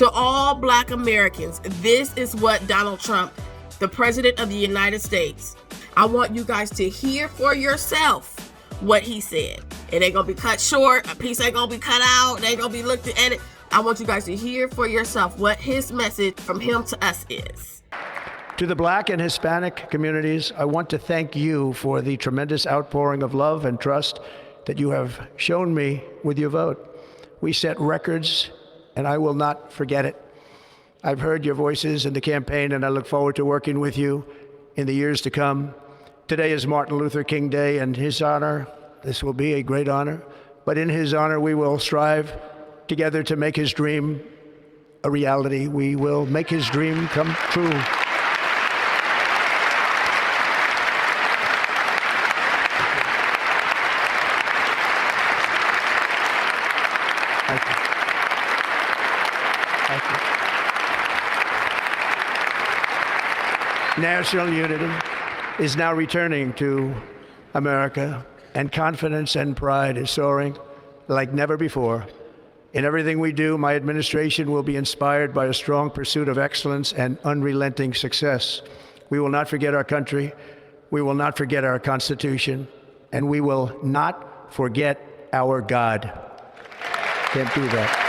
To all Black Americans, this is what Donald Trump, the President of the United States, I want you guys to hear for yourself what he said. It ain't gonna be cut short. A piece ain't gonna be cut out. It ain't gonna be looked at. I want you guys to hear for yourself what his message from him to us is. To the Black and Hispanic communities, I want to thank you for the tremendous outpouring of love and trust that you have shown me with your vote. We set records, and I will not forget it. I've heard your voices in the campaign, and I look forward to working with you in the years to come. Today is Martin Luther King Day. In his honor, this will be a great honor, but in his honor, we will strive together to make his dream a reality. We will make his dream come true. Thank you. Thank you. National unity is now returning to America, and confidence and pride is soaring like never before. In everything we do, my administration will be inspired by a strong pursuit of excellence and unrelenting success. We will not forget our country, we will not forget our Constitution, and we will not forget our God. Can't do that.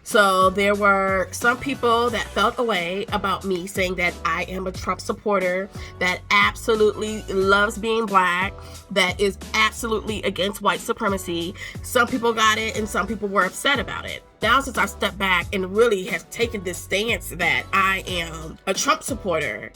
So there were some people that felt a way about me saying that I am a Trump supporter, that absolutely loves being Black, that is absolutely against white supremacy. Some people got it and some people were upset about it. Now, since I've stepped back and really have taken this stance that I am a Trump supporter,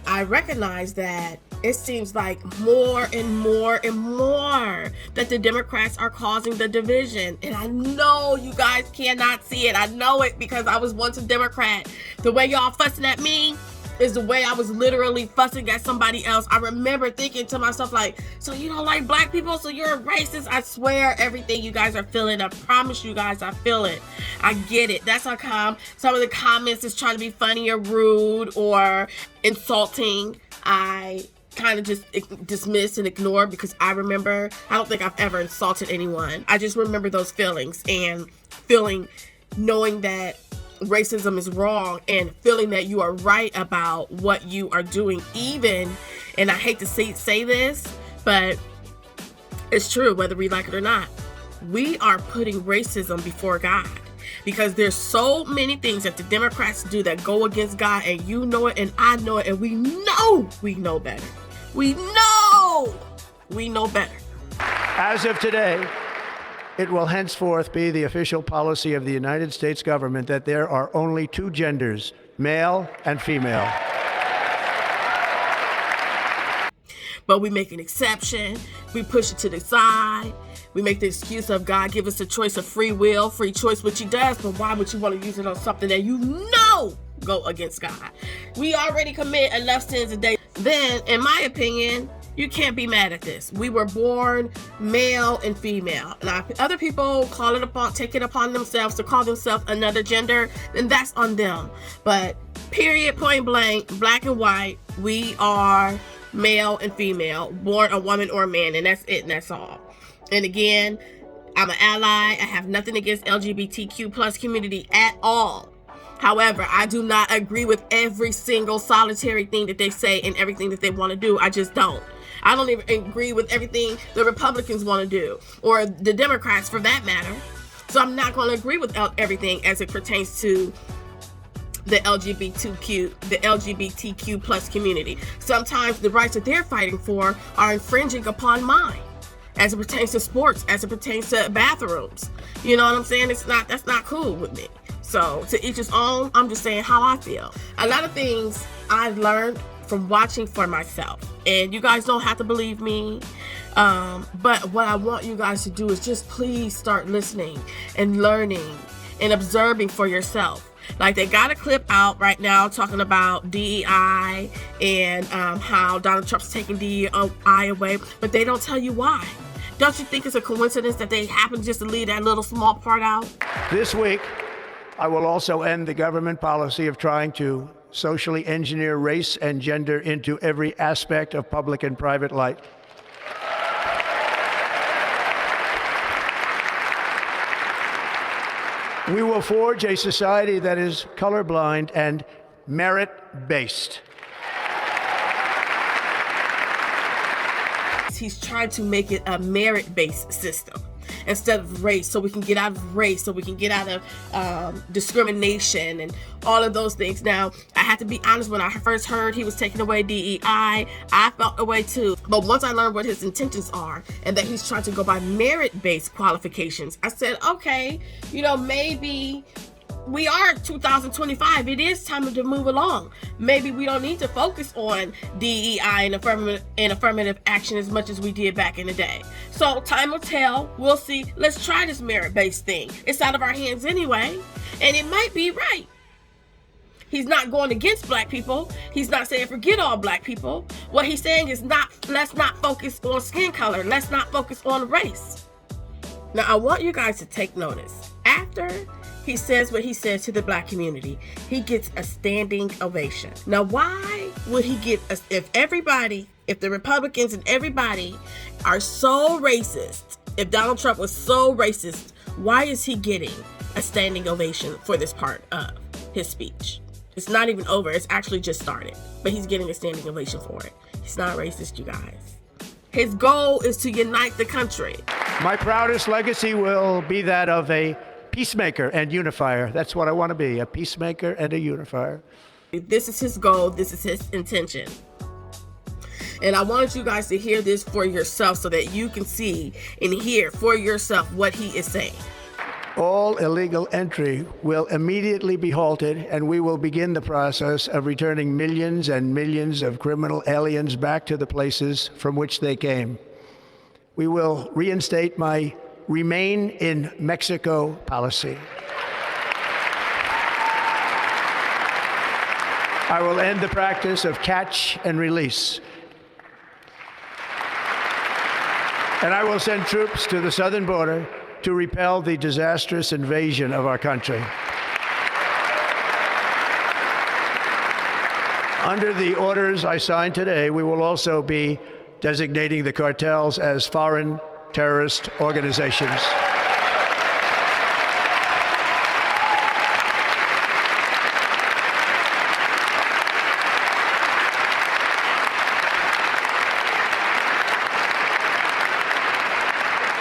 I recognize that it seems like more and more and more that the Democrats are causing the division. And I know you guys cannot see it. I know it because I was once a Democrat. The way y'all fussing at me is the way I was literally fussing at somebody else. I remember thinking to myself like, so you don't like Black people, so you're a racist? I swear everything you guys are feeling, I promise you guys I feel it. I get it. That's how come some of the comments is trying to be funny or rude or insulting. I kind of just dismiss and ignore because I don't think I've ever insulted anyone. I just remember those feelings and knowing that racism is wrong and feeling that you are right about what you are doing, even, and I hate to say this, but it's true whether we like it or not. We are putting racism before God because there's so many things that the Democrats do that go against God, and you know it and I know it, and we know better. We know better. As of today, it will henceforth be the official policy of the United States government that there are only two genders, male and female. But we make an exception. We push it to the side. We make the excuse of God give us the choice of free will, free choice, which he does, but why would you want to use it on something that you know go against God? We already commit enough sins a day. Then, in my opinion, you can't be mad at this. We were born male and female. Now, if other people take it upon themselves to call themselves another gender, then that's on them. But period, point blank, Black and white, we are male and female, born a woman or a man, and that's it, and that's all. And again, I'm an ally. I have nothing against LGBTQ plus community at all. However, I do not agree with every single solitary thing that they say and everything that they want to do. I just don't. I don't even agree with everything the Republicans want to do, or the Democrats for that matter. So I'm not going to agree with everything as it pertains to the LGBTQ plus community. Sometimes the rights that they're fighting for are infringing upon mine, as it pertains to sports, as it pertains to bathrooms. You know what I'm saying? That's not cool with me. So to each his own, I'm just saying how I feel. A lot of things I've learned from watching for myself, and you guys don't have to believe me, but what I want you guys to do is just please start listening and learning and observing for yourself. Like, they got a clip out right now talking about DEI and how Donald Trump's taking DEI away, but they don't tell you why. Don't you think it's a coincidence that they happen just to leave that little small part out? This week, I will also end the government policy of trying to socially engineer race and gender into every aspect of public and private life. We will forge a society that is colorblind and merit-based. He's trying to make it a merit-based system instead of race, so we can get out of race, so we can get out of discrimination and all of those things. Now, I have to be honest, when I first heard he was taking away DEI, I felt the way too. But once I learned what his intentions are and that he's trying to go by merit-based qualifications, I said, okay, maybe we are 2025. It is time to move along. Maybe we don't need to focus on DEI and affirmative action as much as we did back in the day. So time will tell. We'll see. Let's try this merit-based thing. It's out of our hands anyway, and it might be right. He's not going against black people. He's not saying forget all black people. What he's saying is let's not focus on skin color. Let's not focus on race. Now, I want you guys to take notice. After he says what he says to the black community, he gets a standing ovation. Now, why would he get if the Republicans and everybody are so racist, if Donald Trump was so racist, why is he getting a standing ovation for this part of his speech? It's not even over. It's actually just started, but he's getting a standing ovation for it. He's not racist, you guys. His goal is to unite the country. My proudest legacy will be that of a peacemaker and unifier. That's what I want to be, a peacemaker and a unifier. This is his goal. This is his intention. And I wanted you guys to hear this for yourself so that you can see and hear for yourself what he is saying. All illegal entry will immediately be halted, and we will begin the process of returning millions and millions of criminal aliens back to the places from which they came. We will reinstate my Remain in Mexico policy. I will end the practice of catch and release. And I will send troops to the southern border to repel the disastrous invasion of our country. Under the orders I signed today, we will also be designating the cartels as foreign terrorist organizations.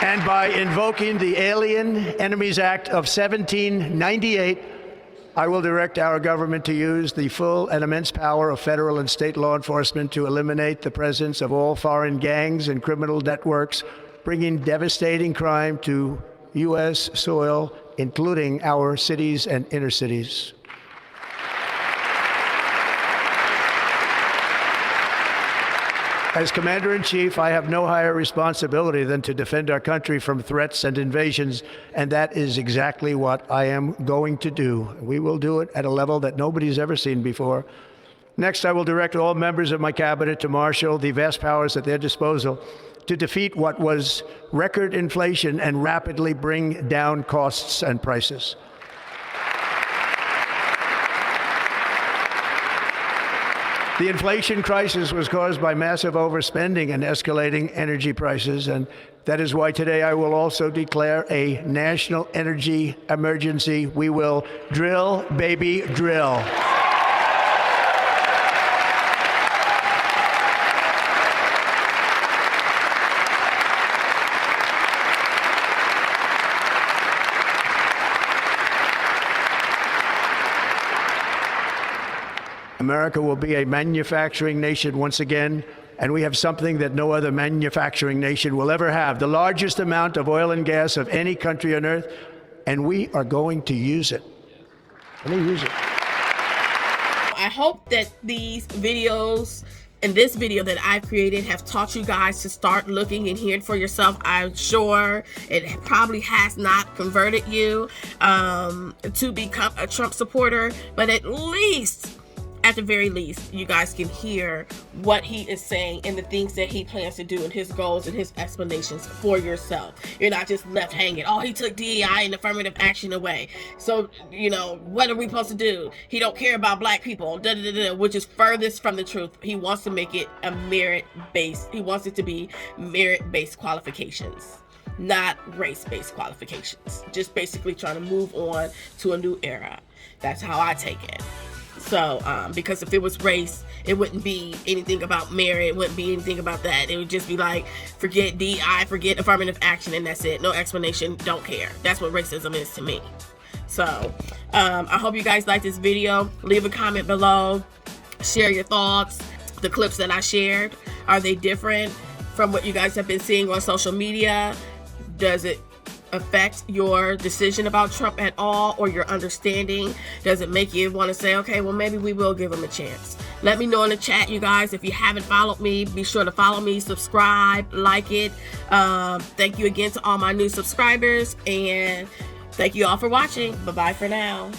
And by invoking the Alien Enemies Act of 1798, I will direct our government to use the full and immense power of federal and state law enforcement to eliminate the presence of all foreign gangs and criminal networks, bringing devastating crime to U.S. soil, including our cities and inner cities. As Commander-in-Chief, I have no higher responsibility than to defend our country from threats and invasions, and that is exactly what I am going to do. We will do it at a level that nobody's ever seen before. Next, I will direct all members of my cabinet to marshal the vast powers at their disposal to defeat what was record inflation and rapidly bring down costs and prices. The inflation crisis was caused by massive overspending and escalating energy prices, and that is why today I will also declare a national energy emergency. We will drill, baby, drill. America will be a manufacturing nation once again, and we have something that no other manufacturing nation will ever have, the largest amount of oil and gas of any country on earth, and we are going to use it. Let me use it. I hope that these videos and this video that I've created have taught you guys to start looking and hearing for yourself. I'm sure it probably has not converted you to become a Trump supporter, but at the very least, you guys can hear what he is saying and the things that he plans to do and his goals and his explanations for yourself. You're not just left hanging. Oh, he took DEI and affirmative action away. So, what are we supposed to do? He don't care about black people, which is furthest from the truth. He wants to make it a merit-based. He wants it to be merit-based qualifications. not race-based qualifications. Just basically trying to move on to a new era. That's how I take it. So, because if it was race, it wouldn't be anything about merit. It wouldn't be anything about that. It would just be like, forget DI, forget affirmative action, and that's it. No explanation, don't care. That's what racism is to me. So, I hope you guys like this video. Leave a comment below. Share your thoughts. The clips that I shared, are they different from what you guys have been seeing on social media? Does it affect your decision about Trump at all, or your understanding? Does it make you want to say, okay, well, maybe we will give him a chance? Let me know in the chat, you guys. If you haven't followed me, be sure to follow me, subscribe, like it. Thank you again to all my new subscribers, and thank you all for watching. Bye-bye for now.